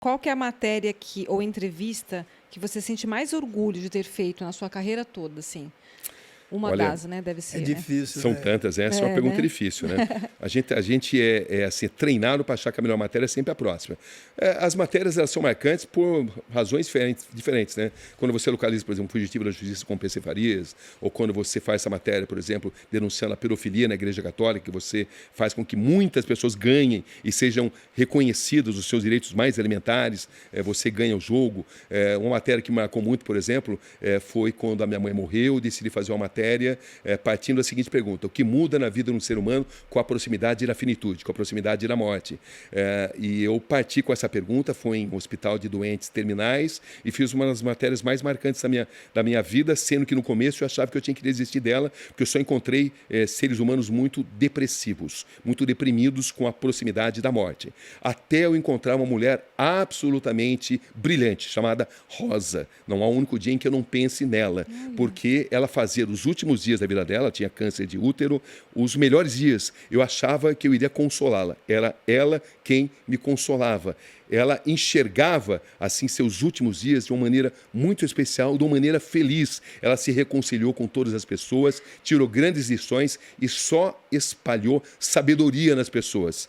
qual que é a matéria ou entrevista que você sente mais orgulho de ter feito na sua carreira toda, assim? Uma Olha, das, né? Deve É ser, né? difícil, são né? tantas, né? Essa é uma pergunta Né? difícil, né? A gente é assim, treinado para achar que a melhor matéria é sempre a próxima. As matérias elas são marcantes por razões diferentes, né? Quando você localiza, por exemplo, um fugitivo da justiça com PC Farias, ou quando você faz essa matéria, por exemplo, denunciando a pedofilia na Igreja Católica, que você faz com que muitas pessoas ganhem e sejam reconhecidos os seus direitos mais elementares, você ganha o jogo. Uma matéria que marcou muito, por exemplo, foi quando a minha mãe morreu, eu decidi fazer uma matéria partindo da seguinte pergunta: o que muda na vida de um ser humano com a proximidade da finitude, com a proximidade da morte? E eu parti com essa pergunta, foi em um hospital de doentes terminais e fiz uma das matérias mais marcantes da minha vida, sendo que no começo eu achava que eu tinha que desistir dela, porque eu só encontrei seres humanos muito depressivos, muito deprimidos com a proximidade da morte. Até eu encontrar uma mulher absolutamente brilhante, chamada Rosa. Não há um único dia em que eu não pense nela, porque ela fazia dos últimos dias da vida dela, tinha câncer de útero, os melhores dias. Eu achava que eu iria consolá-la. Era ela quem me consolava. Ela enxergava, assim, seus últimos dias de uma maneira muito especial, de uma maneira feliz. Ela se reconciliou com todas as pessoas, tirou grandes lições e só espalhou sabedoria nas pessoas.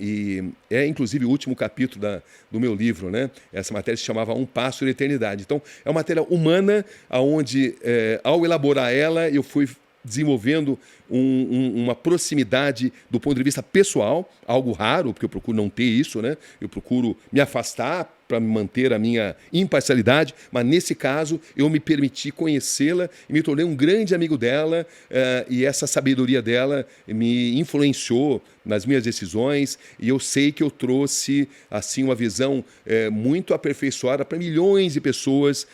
E inclusive, o último capítulo do meu livro, né? Essa matéria se chamava Um Passo da Eternidade. Então, é uma matéria humana, onde, ao elaborar ela, eu fui desenvolvendo uma proximidade do ponto de vista pessoal, algo raro, porque eu procuro não ter isso, né? Eu procuro me afastar para manter a minha imparcialidade, mas nesse caso eu me permiti conhecê-la e me tornei um grande amigo dela, e essa sabedoria dela me influenciou nas minhas decisões, e eu sei que eu trouxe assim uma visão muito aperfeiçoada para milhões de pessoas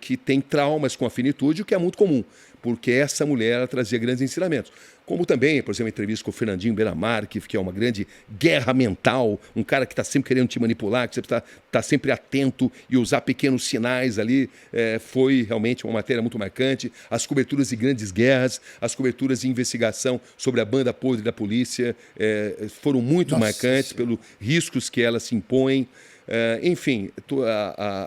que têm traumas com a finitude, o que é muito comum, porque essa mulher ela trazia grandes ensinamentos. Como também, por exemplo, a entrevista com o Fernandinho Beiramar, que é uma grande guerra mental, um cara que está sempre querendo te manipular, que você está sempre atento e usar pequenos sinais ali, foi realmente uma matéria muito marcante. As coberturas de grandes guerras, as coberturas de investigação sobre a banda podre da polícia foram muito marcantes pelos riscos que elas se impõem. Enfim,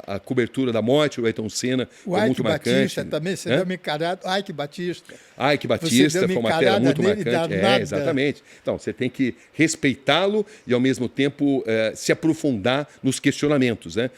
a cobertura da morte do Ayrton Senna foi muito marcante. Batista também, você deu uma encarada. Ike Batista. Ike Batista foi uma matéria muito marcante. Exatamente. Então, você tem que respeitá-lo e, ao mesmo tempo, se aprofundar nos questionamentos, né?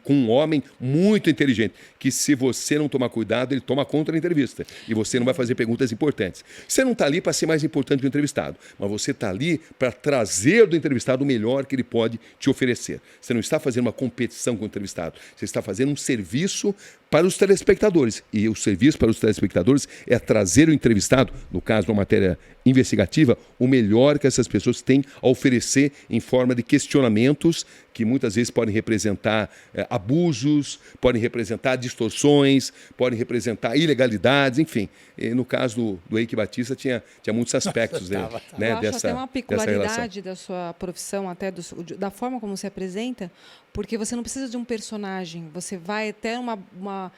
Com um homem muito inteligente, que se você não tomar cuidado, ele toma conta da entrevista e você não vai fazer perguntas importantes. Você não está ali para ser mais importante que o entrevistado, mas você está ali para trazer do entrevistado o melhor que ele pode te oferecer. Você não está fazendo uma competição com o entrevistado, você está fazendo um serviço para os telespectadores. E o serviço para os telespectadores é trazer o entrevistado, no caso de uma matéria investigativa, o melhor que essas pessoas têm a oferecer em forma de questionamentos que muitas vezes podem representar abusos, podem representar distorções, podem representar ilegalidades, enfim. E no caso do Ike Batista tinha muitos aspectos Eu acho até uma peculiaridade da sua profissão, até da forma como você apresenta, porque você não precisa de um personagem, você vai até uma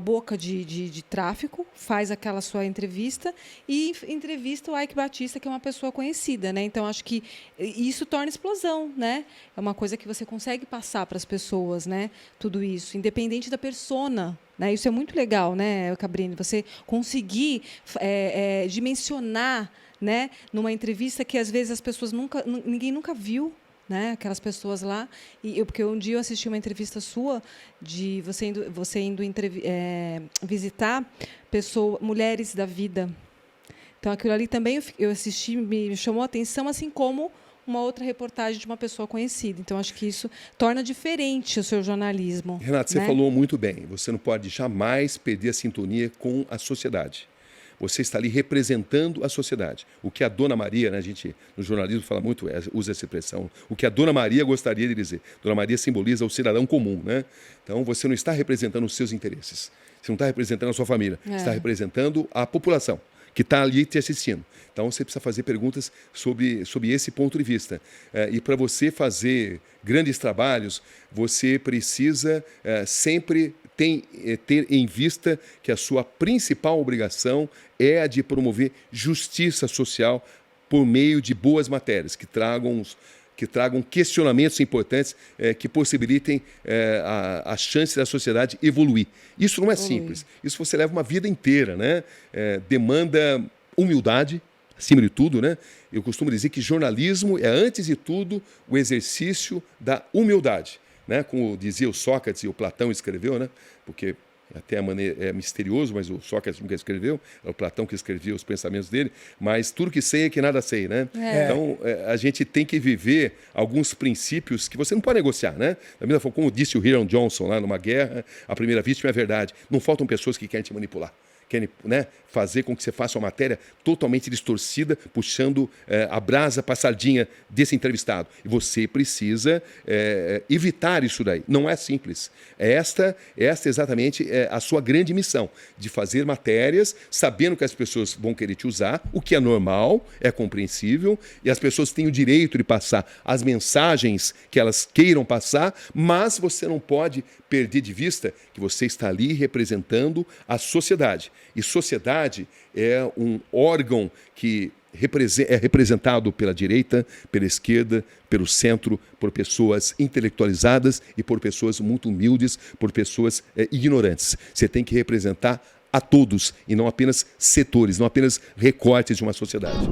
boca de tráfico, faz aquela sua entrevista e entrevista o Ike Batista, que é uma pessoa conhecida, né? Então, acho que isso torna explosão, né? É uma coisa que você consegue passar para as pessoas, né? Tudo isso, independente da persona, né? Isso é muito legal, né, Cabrini? Você conseguir dimensionar, né, numa entrevista que, às vezes, as pessoas ninguém nunca viu, né, aquelas pessoas lá. Porque um dia eu assisti uma entrevista sua de você indo visitar mulheres da vida. Então, aquilo ali também eu assisti, me chamou a atenção, assim como uma outra reportagem de uma pessoa conhecida. Então, acho que isso torna diferente o seu jornalismo. Renato, você falou muito bem. Você não pode jamais perder a sintonia com a sociedade. Você está ali representando a sociedade. O que a Dona Maria, né, a gente no jornalismo fala muito, usa essa expressão, o que a Dona Maria gostaria de dizer. Dona Maria simboliza o cidadão comum, né? Então, você não está representando os seus interesses. Você não está representando a sua família. Você está representando a população que está ali te assistindo. Então, você precisa fazer perguntas sobre esse ponto de vista. E para você fazer grandes trabalhos, você precisa sempre ter em vista que a sua principal obrigação é a de promover justiça social por meio de boas matérias, que tragam que tragam questionamentos importantes que possibilitem a chance da sociedade evoluir. Isso não é simples. Isso você leva uma vida inteira, né? Demanda humildade, acima de tudo, né? Eu costumo dizer que jornalismo é, antes de tudo, o exercício da humildade, né? Como dizia o Sócrates e o Platão escreveu, né? Porque até a maneira é misterioso, mas o Sócrates nunca escreveu, é o Platão que escrevia os pensamentos dele, mas tudo que sei é que nada sei, né? Então, a gente tem que viver alguns princípios que você não pode negociar, né? Da mesma forma, como disse o Hiram Johnson lá numa guerra, a primeira vítima é a verdade. Não faltam pessoas que querem te manipular. Querem, né, fazer com que você faça uma matéria totalmente distorcida, puxando a brasa para a sardinha desse entrevistado. E você precisa evitar isso daí. Não é simples. Esta exatamente a sua grande missão, de fazer matérias sabendo que as pessoas vão querer te usar, o que é normal, é compreensível, e as pessoas têm o direito de passar as mensagens que elas queiram passar, mas você não pode perder de vista que você está ali representando a sociedade. E sociedade é um órgão que é representado pela direita, pela esquerda, pelo centro, por pessoas intelectualizadas e por pessoas muito humildes, por pessoas ignorantes. Você tem que representar a todos e não apenas setores, não apenas recortes de uma sociedade.